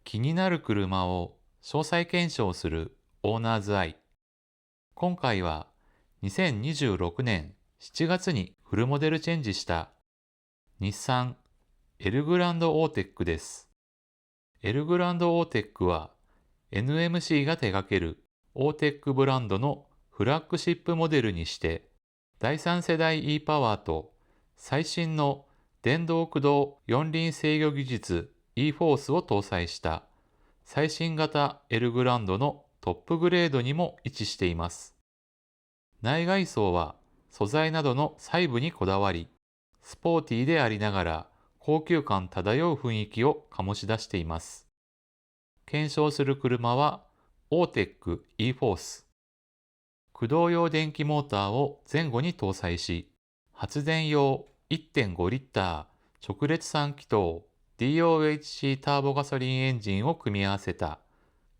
気になる車を詳細検証するオーナーズアイ。今回は2026年7月にフルモデルチェンジした日産エルグランドオーテックです。エルグランドオーテックは NMC が手掛けるオーテックブランドのフラッグシップモデルにして、第3世代 e パワーと最新の電動駆動四輪制御技術 e フォースを搭載した最新型エルグランドのトップグレードにも位置しています。内外装は素材などの細部にこだわり、スポーティーでありながら高級感漂う雰囲気を醸し出しています。検証する車はオーテック e フォース。駆動用電気モーターを前後に搭載し、発電用1.5リッター直列3気筒 DOHC ターボガソリンエンジンを組み合わせた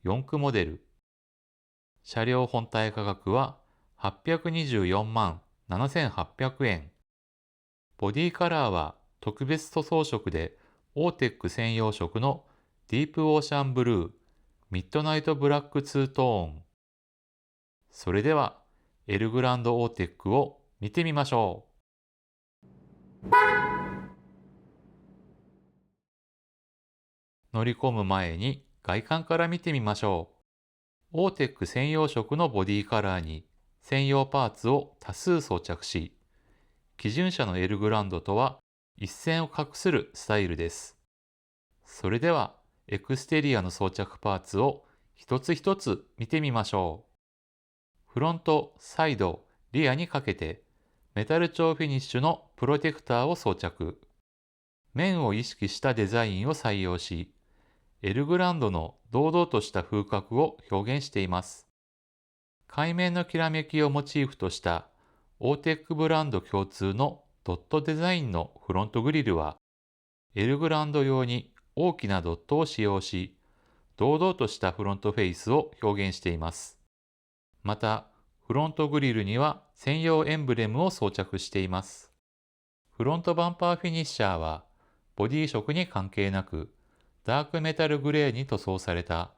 4駆モデル。車両本体価格は824万7800円。ボディカラーは特別塗装色でオーテック専用色のディープオーシャンブルー、ミッドナイトブラックツートーン。それではエルグランドオーテックを見てみましょう。乗り込む前に外観から見てみましょう。オーテック専用色のボディカラーに専用パーツを多数装着し、基準車のエルグランドとは一線を画するスタイルです。それではエクステリアの装着パーツを一つ一つ見てみましょう。フロント、サイド、リアにかけてメタル調フィニッシュのプロテクターを装着。面を意識したデザインを採用し、エルグランドの堂々とした風格を表現しています。海面のきらめきをモチーフとしたオーテックブランド共通のドットデザインのフロントグリルは、エルグランド用に大きなドットを使用し、堂々としたフロントフェイスを表現しています。また、フロントグリルには専用エンブレムを装着しています。フロントバンパーフィニッシャーは、ボディ色に関係なく、ダークメタルグレーに塗装された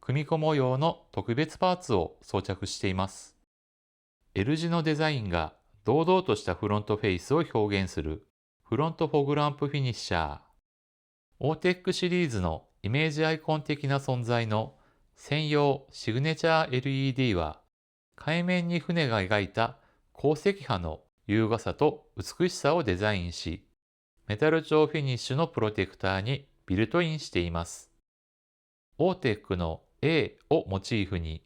組子模様の特別パーツを装着しています。L 字のデザインが堂々としたフロントフェイスを表現するフロントフォグランプフィニッシャー。オーテックシリーズのイメージアイコン的な存在の専用シグネチャー LED は、海面に船が描いた鉱石波の優雅さと美しさをデザインし、メタル調フィニッシュのプロテクターにビルトインしています。オーテックの A をモチーフに、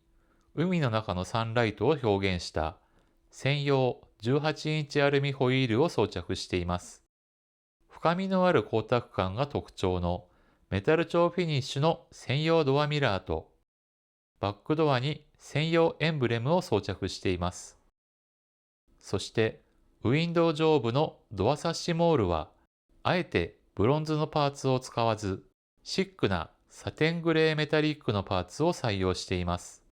海の中のサンライトを表現した専用18インチアルミホイールを装着しています。深みのある光沢感が特徴のメタル調フィニッシュの専用ドアミラーと、バックドアに専用エンブレムを装着しています。そして、ウィンドウ上部のドアサッシモールは、あえてブロンズのパーツを使わず、シックなサテングレーメタリックのパーツを採用しています。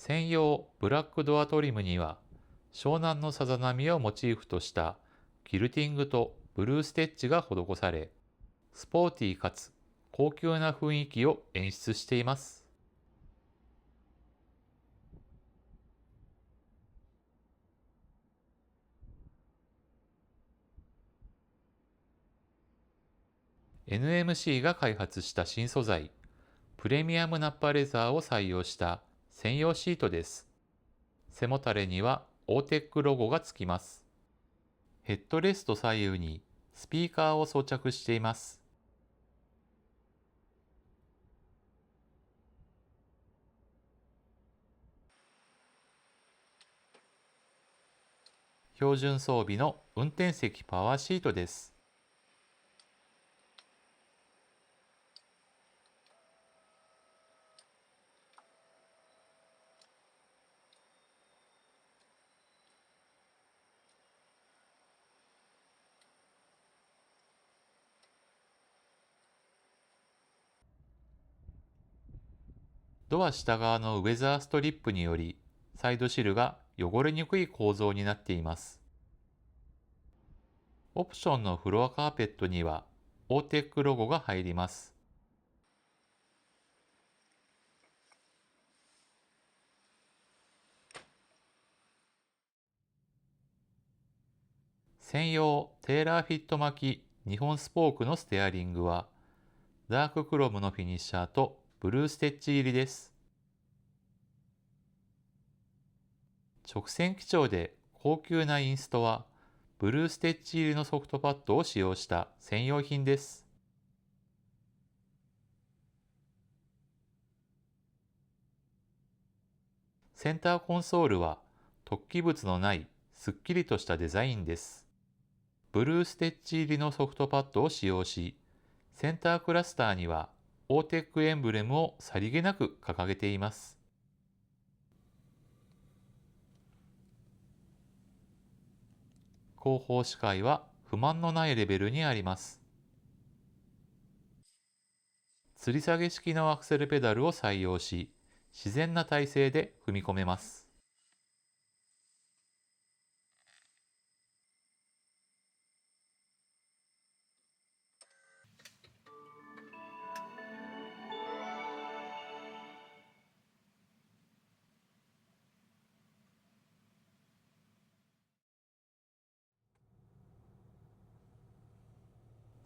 専用ブラックドアトリムには、湘南のさざ波をモチーフとしたキルティングとブルーステッチが施され、スポーティーかつ高級な雰囲気を演出しています。NMC が開発した新素材、プレミアムナッパレザーを採用した専用シートです。背もたれにはオーテックロゴがつきます。ヘッドレスト左右にスピーカーを装着しています。標準装備の運転席パワーシートです。ドア下側のウェザーストリップにより、サイドシルが汚れにくい構造になっています。オプションのフロアカーペットには、オーテックロゴが入ります。専用テーラーフィット巻き2本スポークのステアリングは、ダーククロムのフィニッシャーとブルーステッチ入りです。直線基調で高級なインストは、ブルーステッチ入りのソフトパッドを使用した専用品です。センターコンソールは突起物のないすっきりとしたデザインです。ブルーステッチ入りのソフトパッドを使用し、センタークラスターにはオーテックエンブレムをさりげなく掲げています。後方視界は不満のないレベルにあります。吊り下げ式のアクセルペダルを採用し、自然な体勢で踏み込めます。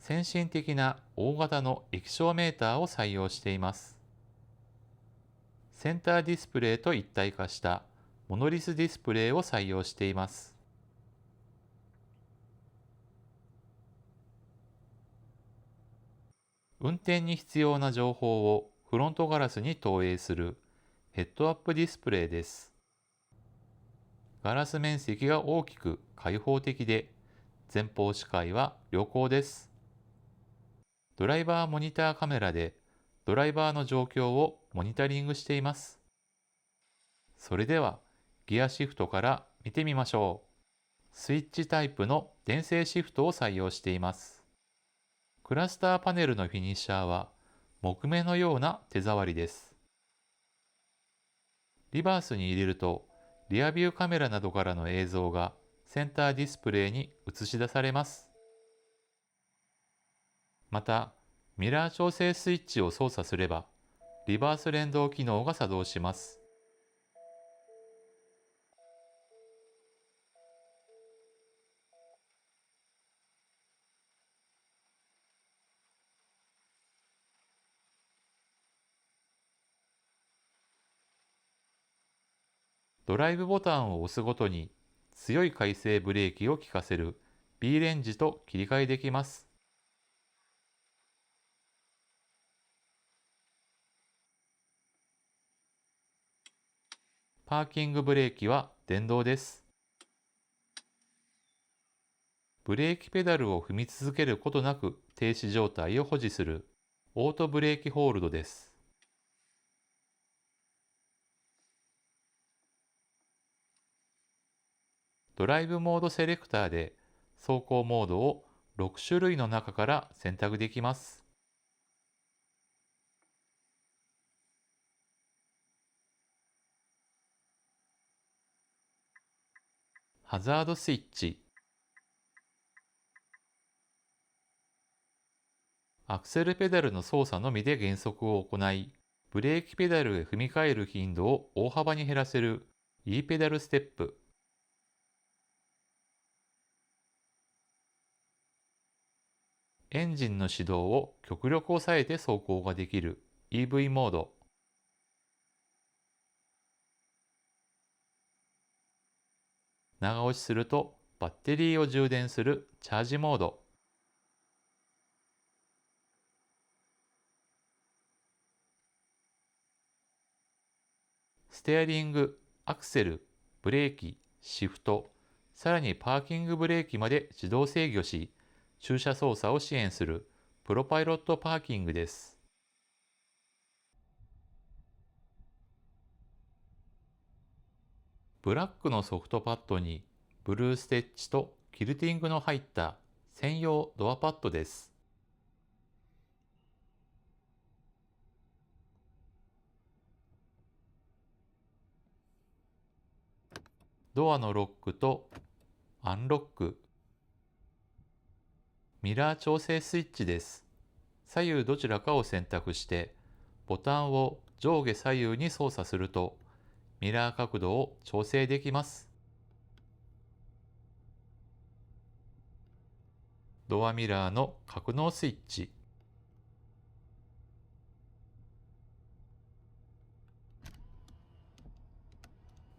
先進的な大型の液晶メーターを採用しています。センターディスプレイと一体化したモノリスディスプレイを採用しています。運転に必要な情報をフロントガラスに投影するヘッドアップディスプレイです。ガラス面積が大きく開放的で、前方視界は良好です。ドライバーモニターカメラでドライバーの状況をモニタリングしています。それではギアシフトから見てみましょう。スイッチタイプの電性シフトを採用しています。クラスターパネルのフィニッシャーは木目のような手触りです。リバースに入れると、リアビューカメラなどからの映像がセンターディスプレイに映し出されます。また、ミラー調整スイッチを操作すれば、リバース連動機能が作動します。ドライブボタンを押すごとに強い回生ブレーキを効かせる B レンジと切り替えできます。パーキングブレーキは電動です。ブレーキペダルを踏み続けることなく停止状態を保持するオートブレーキホールドです。ドライブモードセレクターで走行モードを6種類の中から選択できます。ハザードスイッチ、アクセルペダルの操作のみで減速を行い、ブレーキペダルへ踏み替える頻度を大幅に減らせる E ペダルステップ、エンジンの始動を極力抑えて走行ができる EV モード、長押しするとバッテリーを充電するチャージモード、ステアリング、アクセル、ブレーキ、シフト、さらにパーキングブレーキまで自動制御し、駐車操作を支援するプロパイロットパーキングです。ブラックのソフトパッドにブルーステッチとキルティングの入った専用ドアパッドです。ドアのロックとアンロック。ミラー調整スイッチです。左右どちらかを選択して、ボタンを上下左右に操作すると、ミラー角度を調整できます。ドアミラーの格納スイッチ。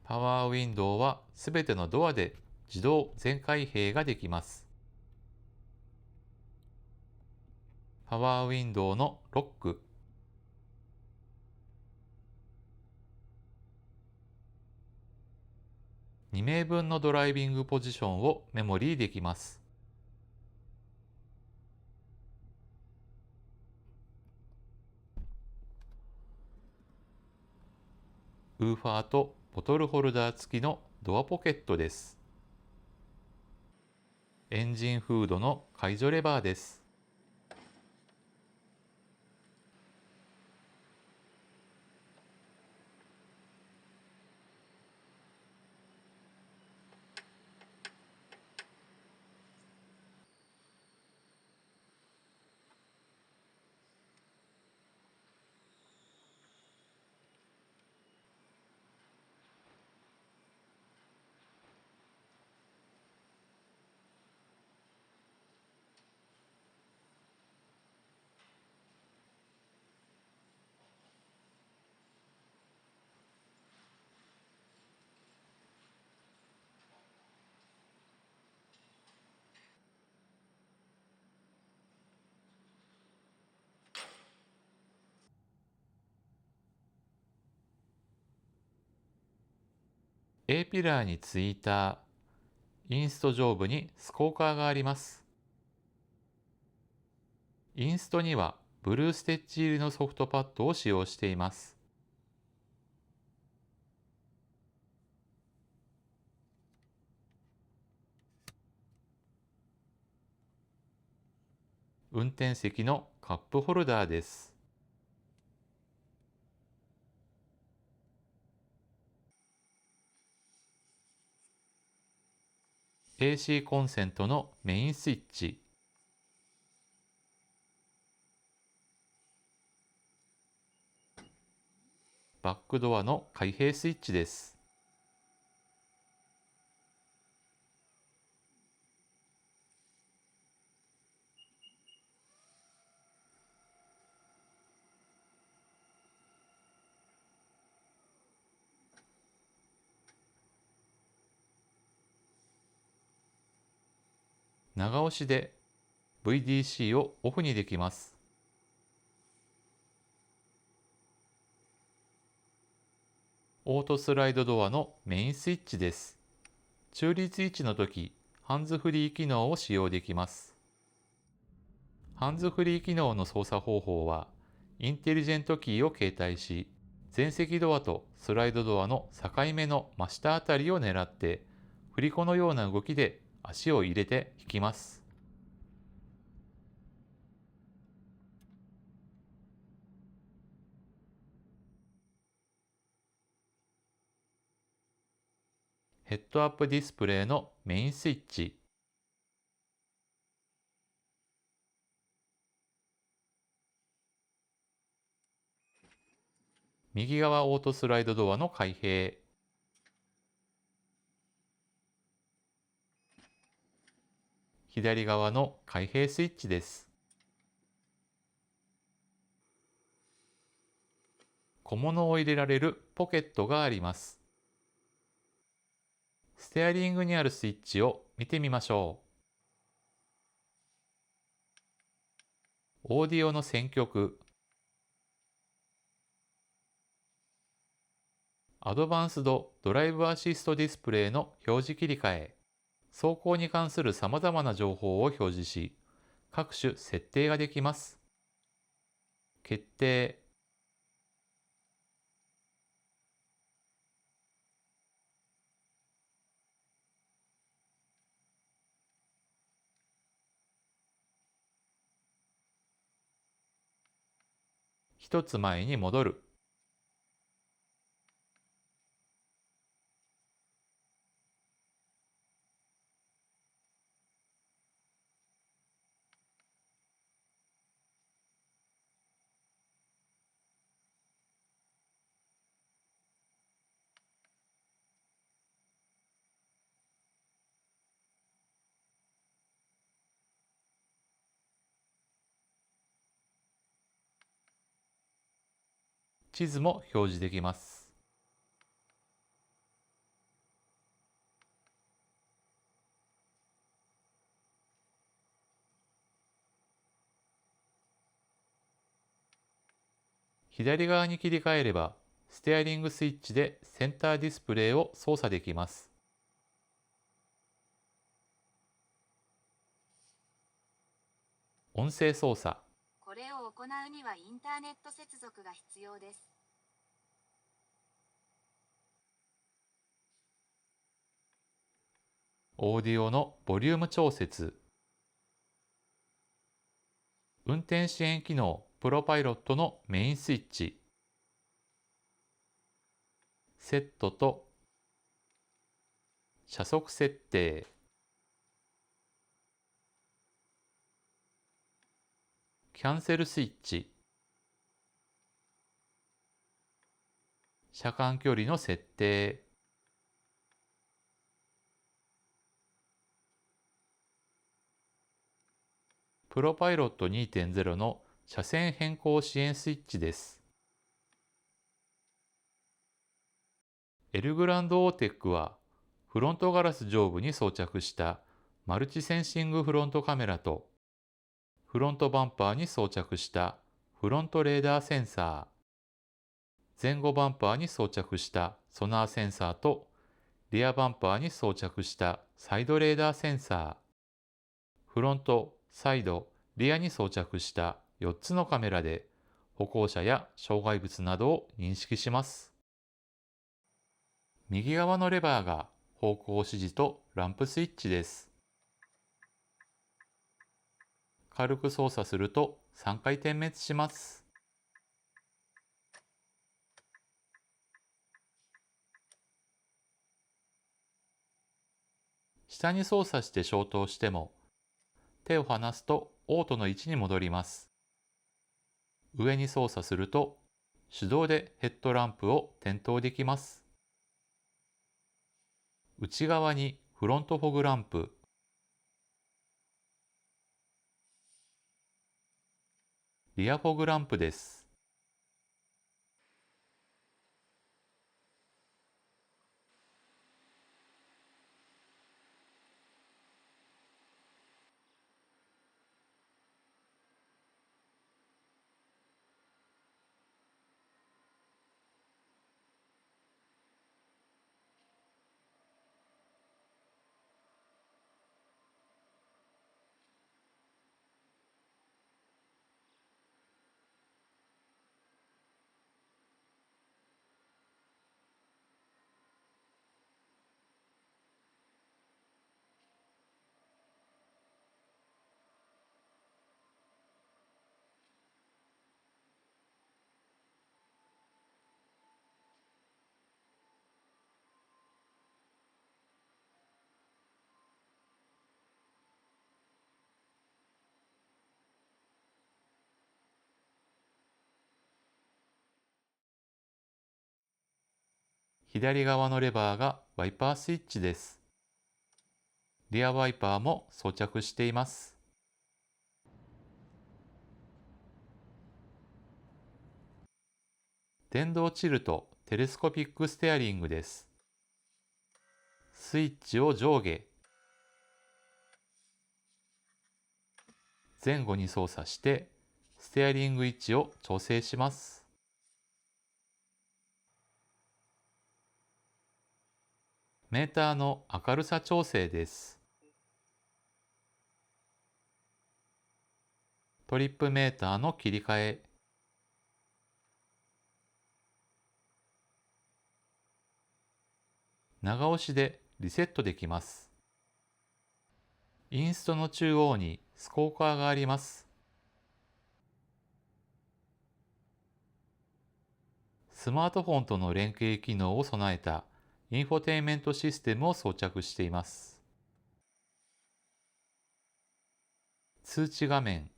パワーウィンドウはすべてのドアで自動全開閉ができます。パワーウィンドウのロック。2名分のドライビングポジションをメモリーできます。ウーファーとボトルホルダー付きのドアポケットです。エンジンフードの解除レバーです。A ピラーについたインスト上部にスコーカーがあります。インストにはブルーステッチ入りのソフトパッドを使用しています。運転席のカップホルダーです。AC コンセントのメインスイッチ。バックドアの開閉スイッチです。長押しで VDC をオフにできます。オートスライドドアのメインスイッチです。中立位置の時、ハンズフリー機能を使用できます。ハンズフリー機能の操作方法は、インテリジェントキーを携帯し、前席ドアとスライドドアの境目の真下あたりを狙って、振り子のような動きで足を入れて引きます。ヘッドアップディスプレイのメインスイッチ。右側オートスライドドアの開閉。左側の開閉スイッチです。小物を入れられるポケットがあります。ステアリングにあるスイッチを見てみましょう。オーディオの選曲、アドバンスドドライブアシストディスプレイの表示切り替え、走行に関する様々な情報を表示し、各種設定ができます。決定、一つ前に戻る。地図も表示できます。左側に切り替えれば、ステアリングスイッチでセンターディスプレイを操作できます。音声操作。これを行うにはインターネット接続が必要です。オーディオのボリューム調節。運転支援機能プロパイロットのメインスイッチ。セットと車速設定。キャンセルスイッチ。車間距離の設定。プロパイロット 2.0 の車線変更支援スイッチです。エルグランドオーテックは、フロントガラス上部に装着したマルチセンシングフロントカメラと、フロントバンパーに装着したフロントレーダーセンサー、前後バンパーに装着したソナーセンサーと、リアバンパーに装着したサイドレーダーセンサー、フロント、サイド、リアに装着した4つのカメラで歩行者や障害物などを認識します。右側のレバーが方向指示とランプスイッチです。軽く操作すると3回点滅します。下に操作して消灯しても、手を離すとオートの位置に戻ります。上に操作すると手動でヘッドランプを点灯できます。内側にフロントフォグランプ、リアフォグランプです。左側のレバーがワイパースイッチです。リアワイパーも装着しています。電動チルトテレスコピックステアリングです。スイッチを上下、前後に操作してステアリング位置を調整します。メーターの明るさ調整です。トリップメーターの切り替え、長押しでリセットできます。インストの中央にスコーカーがあります。スマートフォンとの連携機能を備えたインフォテインメントシステムを装着しています。通知画面、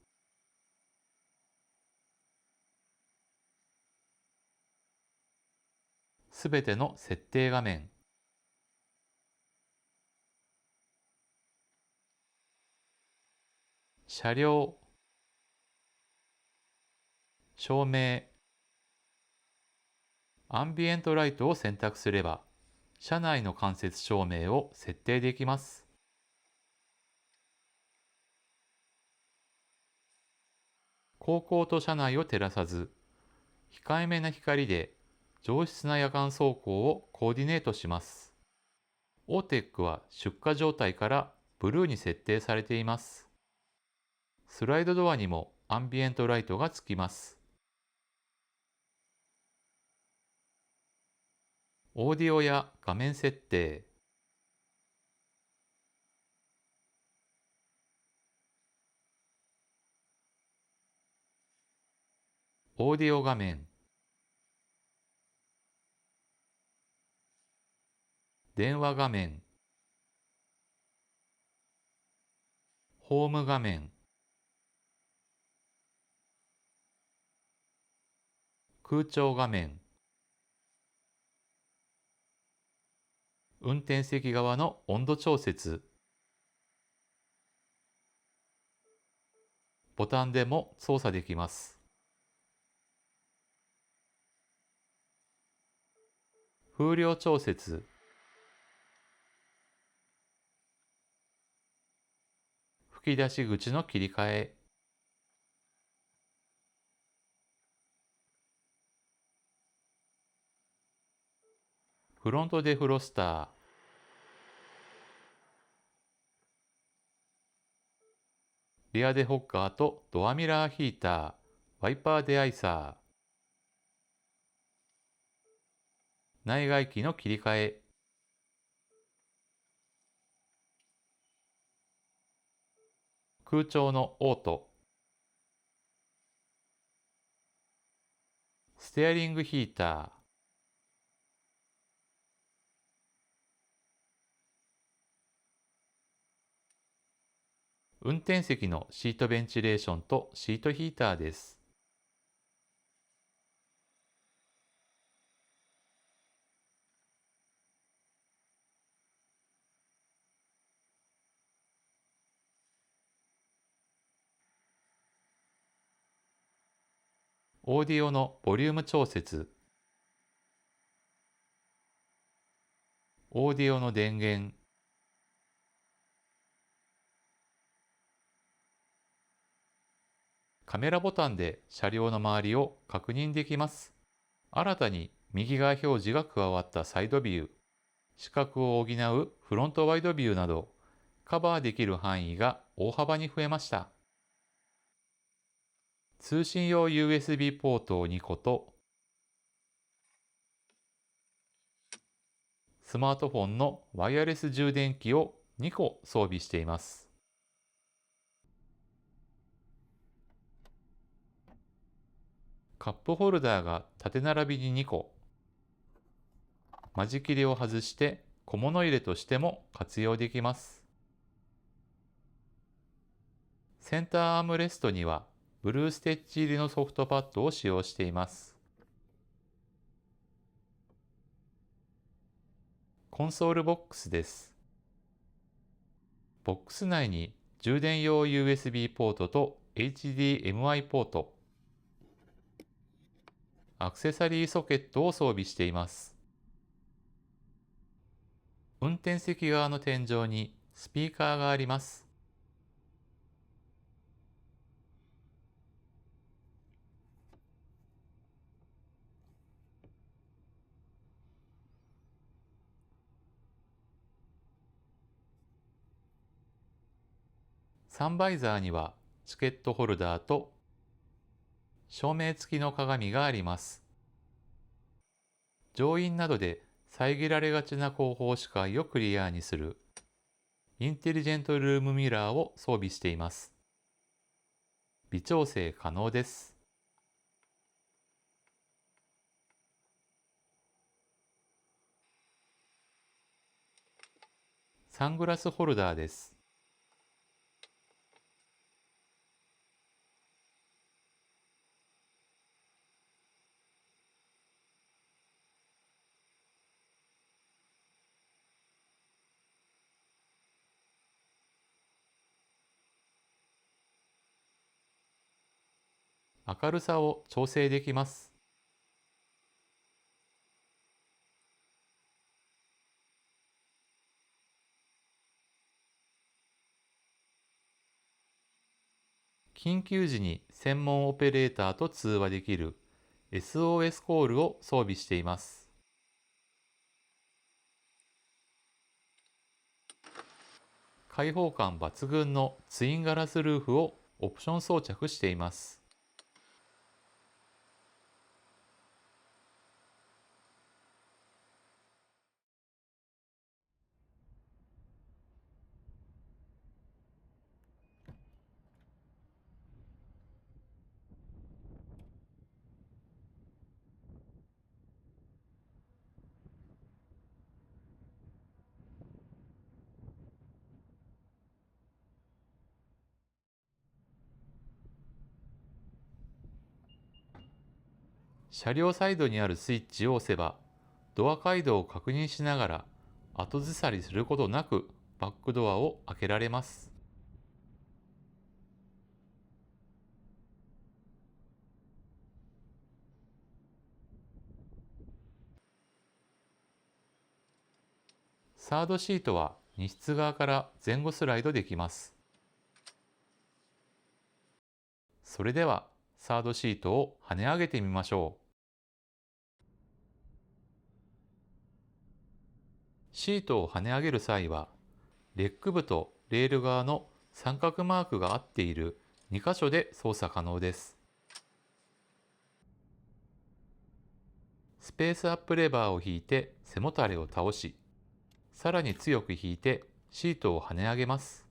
すべての設定画面、車両、照明、アンビエントライトを選択すれば、車内の間接照明を設定できます。航行と車内を照らさず、控えめな光で上質な夜間走行をコーディネートします。オーテックは出荷状態からブルーに設定されています。スライドドアにもアンビエントライトがつきます。オーディオや画面設定、オーディオ画面、電話画面、ホーム画面、空調画面、運転席側の温度調節、ボタンでも操作できます。風量調節、吹き出し口の切り替え、フロントデフロスター、リアデホッカーとドアミラーヒーター、ワイパーデアイサー、内外機の切り替え、空調のオート、ステアリングヒーター、運転席のシートベンチレーションとシートヒーターです。オーディオのボリューム調節、オーディオの電源、カメラボタンで車両の周りを確認できます。新たに右側表示が加わったサイドビュー、視覚を補うフロントワイドビューなど、カバーできる範囲が大幅に増えました。通信用 USB ポートを2個と、スマートフォンのワイヤレス充電器を2個装備しています。カップホルダーが縦並びに2個、間仕切りを外して小物入れとしても活用できます。センターアームレストにはブルーステッチ入りのソフトパッドを使用しています。コンソールボックスです。ボックス内に充電用 USB ポートと HDMI ポート、アクセサリーソケットを装備しています。運転席側の天井にスピーカーがあります。サンバイザーにはチケットホルダーと照明付きの鏡があります。乗員などで遮られがちな後方視界をクリアにするインテリジェントルームミラーを装備しています。微調整可能です。サングラスホルダーです。明るさを調整できます。緊急時に専門オペレーターと通話できる SOS コールを装備しています。開放感抜群のツインガラスルーフをオプション装着しています。車両サイドにあるスイッチを押せば、ドア回路を確認しながら後ずさりすることなくバックドアを開けられます。サードシートは荷室側から前後スライドできます。それではサードシートを跳ね上げてみましょう。シートを跳ね上げる際は、レッグ部とレール側の三角マークが合っている2箇所で操作可能です。スペースアップレバーを引いて背もたれを倒し、さらに強く引いてシートを跳ね上げます。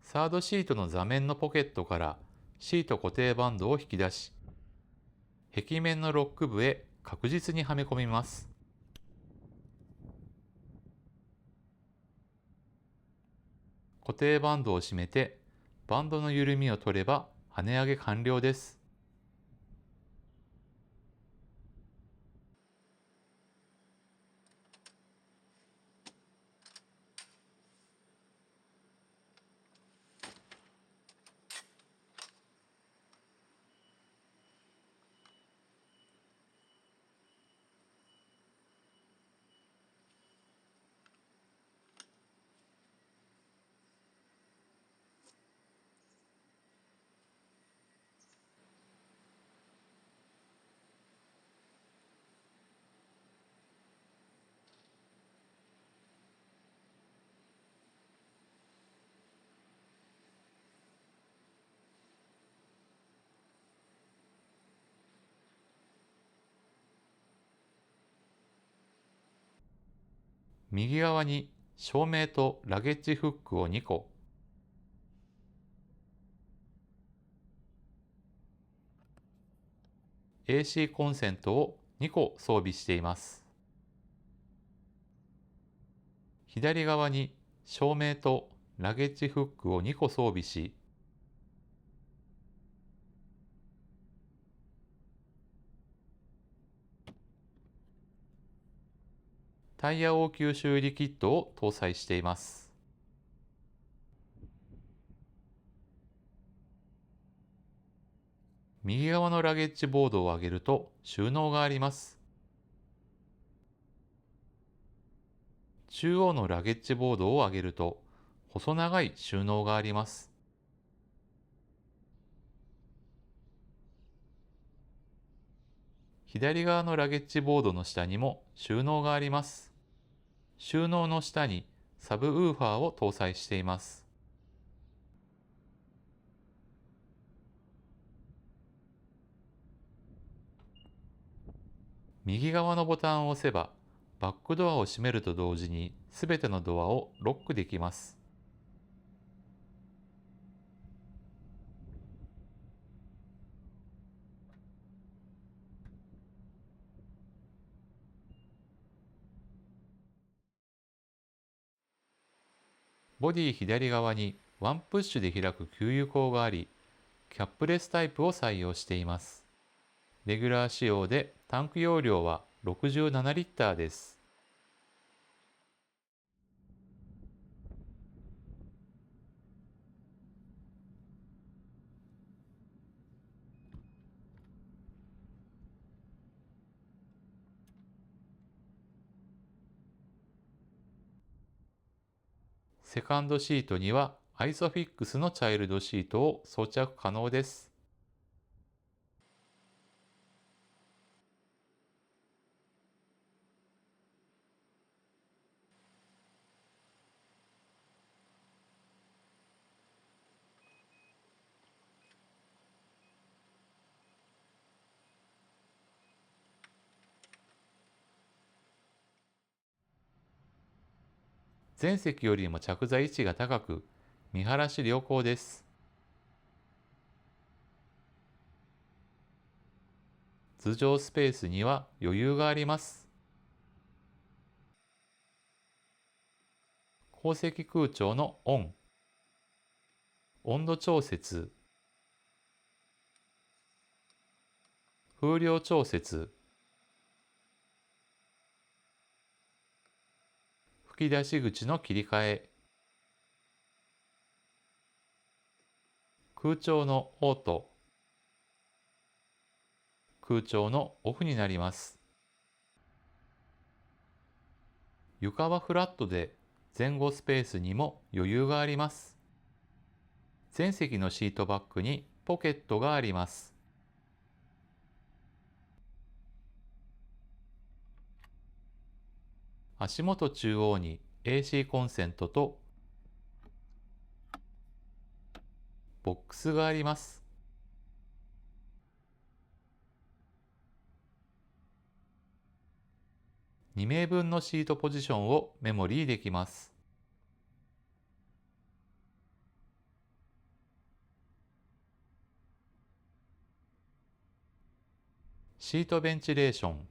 サードシートの座面のポケットからシート固定バンドを引き出し、壁面のロック部へ確実にはめ込みます。固定バンドを締めて、バンドの緩みを取れば跳ね上げ完了です。右側に照明とラゲッジフックを2個、AC コンセントを2個装備しています。左側に照明とラゲッジフックを2個装備し、タイヤ応急修理キットを搭載しています。右側のラゲッジボードを上げると収納があります。中央のラゲッジボードを上げると細長い収納があります。左側のラゲッジボードの下にも収納があります。収納の下にサブウーファーを搭載しています。右側のボタンを押せば、バックドアを閉めると同時にすべてのドアをロックできます。ボディ左側にワンプッシュで開く給油口があり、キャップレスタイプを採用しています。レギュラー仕様でタンク容量は67リッターです。セカンドシートにはアイソフィックスのチャイルドシートを装着可能です。前席よりも着座位置が高く、見晴らし良好です。頭上スペースには余裕があります。後席空調のオン、温度調節、風量調節、吹き出し口の切り替え、空調のオート、空調のオフになります。床はフラットで前後スペースにも余裕があります。前席のシートバックにポケットがあります。足元中央に AC コンセントとボックスがあります。2名分のシートポジションをメモリーできます。シートベンチレーション、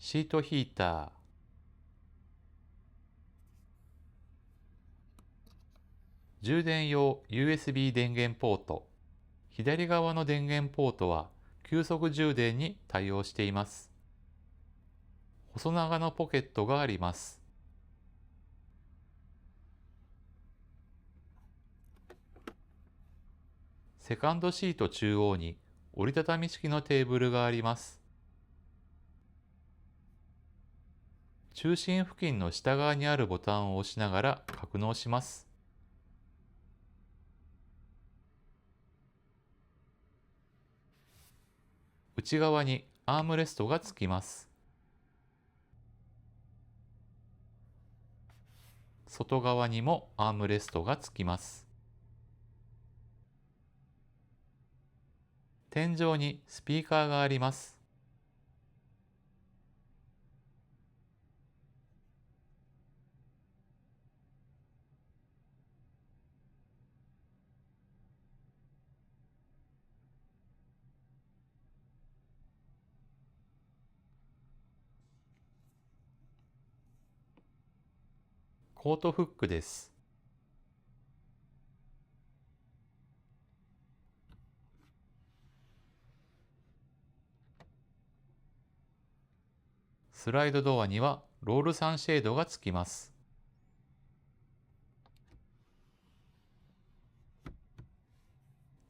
シートヒーター、充電用 USB 電源ポート、左側の電源ポートは急速充電に対応しています。細長のポケットがあります。セカンドシート中央に折りたたみ式のテーブルがあります。中心付近の下側にあるボタンを押しながら格納します。内側にアームレストがつきます。外側にもアームレストがつきます。天井にスピーカーがあります。コートフックです。スライドドアにはロールサンシェードがつきます。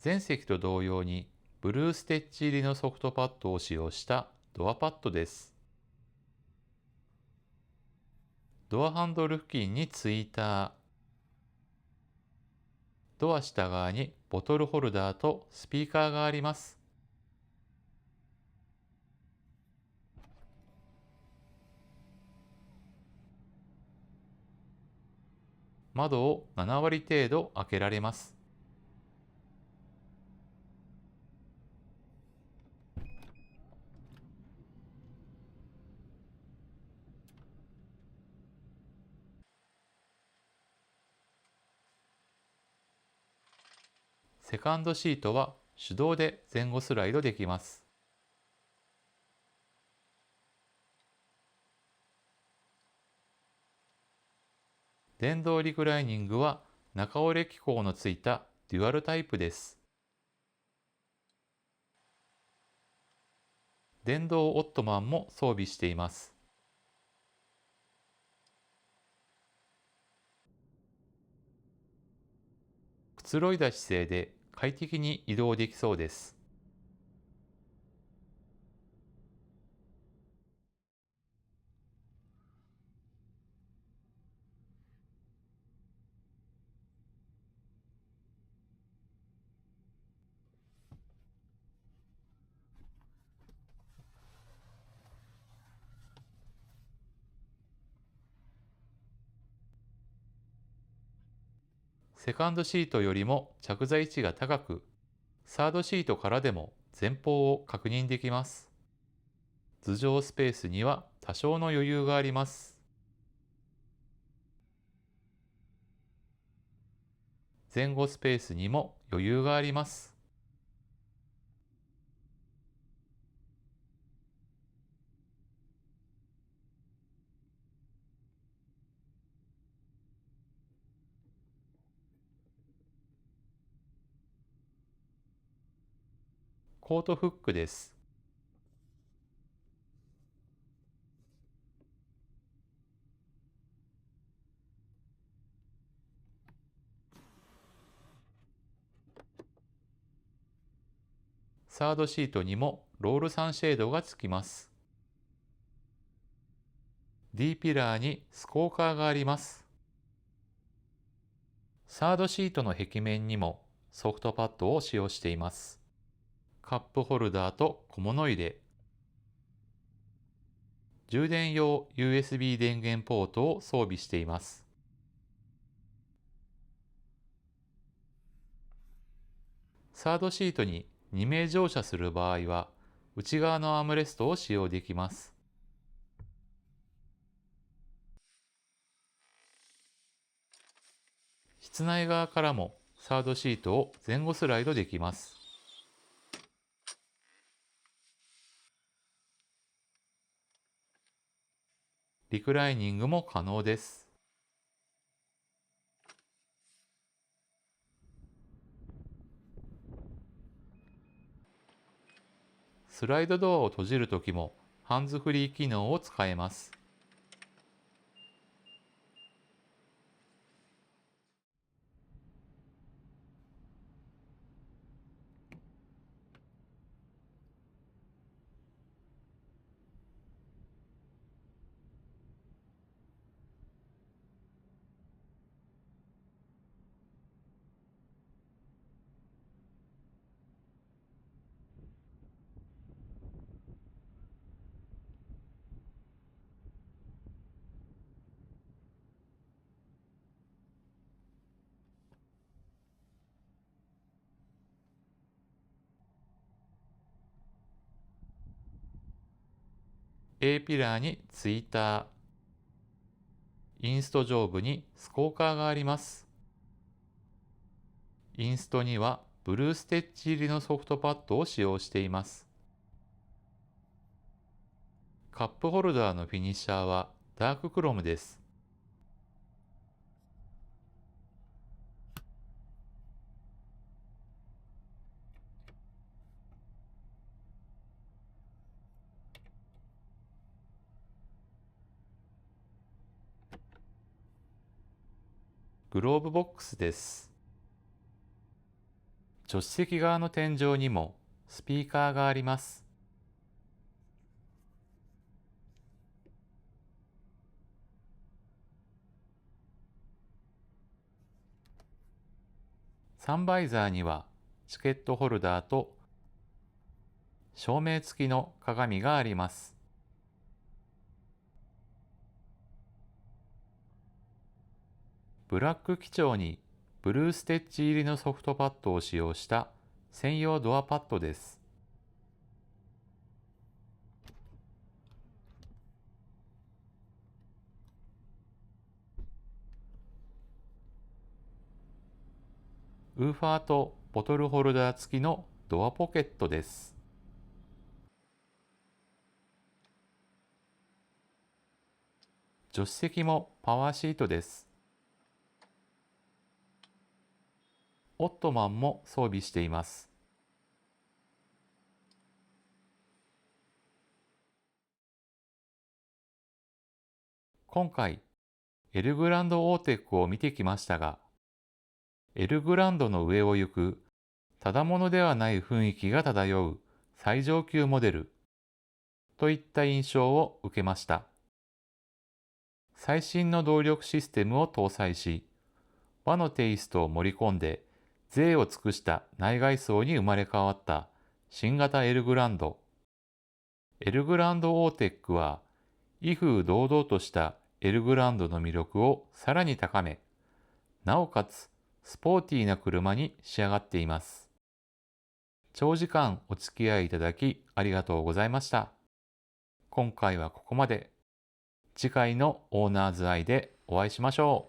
前席と同様にブルーステッチ入りのソフトパッドを使用したドアパッドです。ドアハンドル付近にツイーター、ドア下側にボトルホルダーとスピーカーがあります。窓を7割程度開けられます。セカンドシートは手動で前後スライドできます。電動リクライニングは中折れ機構のついたデュアルタイプです。電動オットマンも装備しています。くつろいだ姿勢で快適に移動できそうです。セカンドシートよりも着座位置が高く、サードシートからでも前方を確認できます。頭上スペースには多少の余裕があります。前後スペースにも余裕があります。コートフックです。サードシートにもロールサンシェードがつきます。D ピラーにスコーカーがあります。サードシートの壁面にもソフトパッドを使用しています。カップホルダーと小物入れ、充電用 USB 電源ポートを装備しています。サードシートに2名乗車する場合は、内側のアームレストを使用できます。室内側からもサードシートを前後スライドできます。リクライニングも可能です。スライドドアを閉じるときもハンズフリー機能を使えます。A ピラーにツイーター、インスト上部にスコーカーがあります。インストにはブルーステッチ入りのソフトパッドを使用しています。カップホルダーのフィニッシャーはダーククロムです。グローブボックスです。助手席側の天井にもスピーカーがあります。サンバイザーにはチケットホルダーと照明付きの鏡があります。ブラック基調にブルーステッチ入りのソフトパッドを使用した専用ドアパッドです。ウーファーとボトルホルダー付きのドアポケットです。助手席もパワーシートです。オットマンも装備しています。今回、エルグランドオーテックを見てきましたが、エルグランドの上を行く、ただものではない雰囲気が漂う最上級モデルといった印象を受けました。最新の動力システムを搭載し、和のテイストを盛り込んで、贅を尽くした内外装に生まれ変わった新型エルグランド。エルグランドオーテックは、威風堂々としたエルグランドの魅力をさらに高め、なおかつスポーティーな車に仕上がっています。長時間お付き合いいただきありがとうございました。今回はここまで。次回のオーナーズアイでお会いしましょう。